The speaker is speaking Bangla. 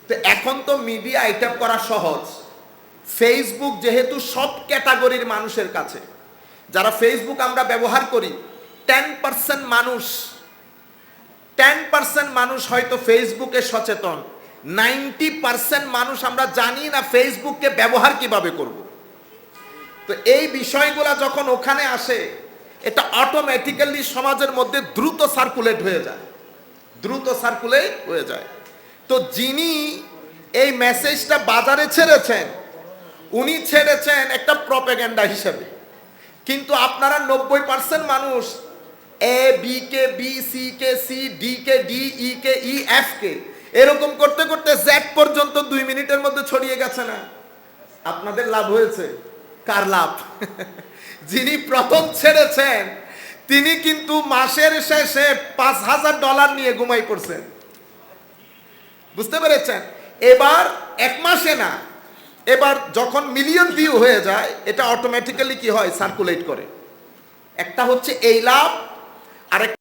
তো এখন তো মিডিয়া আইটেম করা সহজ। ফেসবুক যেহেতু সব ক্যাটাগরির মানুষের কাছে, যারা ফেসবুক আমরা ব্যবহার করি, 10% মানুষ 10% মানুষ হয়তো ফেসবুকে সচেতন, 90% মানুষ আমরা জানি না ফেসবুককে ব্যবহার কিভাবে করব। তো এই বিষয়গুলো যখন ওখানে আসে, এটা অটোমেটিক্যালি সমাজের মধ্যে দ্রুত সার্কুলেট হয়ে যায়। তো যিনি এই মেসেজটা বাজারে ছেড়েছেন, উনি ছেড়েছেন একটা প্রপাগান্ডা হিসেবে, কিন্তু আপনারা 90% মানুষ A B K B, C K C, D K D, E K E, F কে এরকম করতে করতে জেড পর্যন্ত 2 মিনিটের মধ্যে ছড়িয়ে গেছে না? আপনাদের লাভ হয়েছে? কার লাভ? যিনি প্রথম ছেড়েছেন তিনি কিন্তু মাসের শেষে $5,000 নিয়ে ঘুমাই পড়ছেন। বুঝতে পেরেছেন? এবার 1 মাসে না, এবার যখন মিলিয়ন ভিউ হয়ে যায়, এটা অটোমেটিক্যালি কি হয়, সার্কুলেট করে। একটা হচ্ছে এই লাভ, আরেক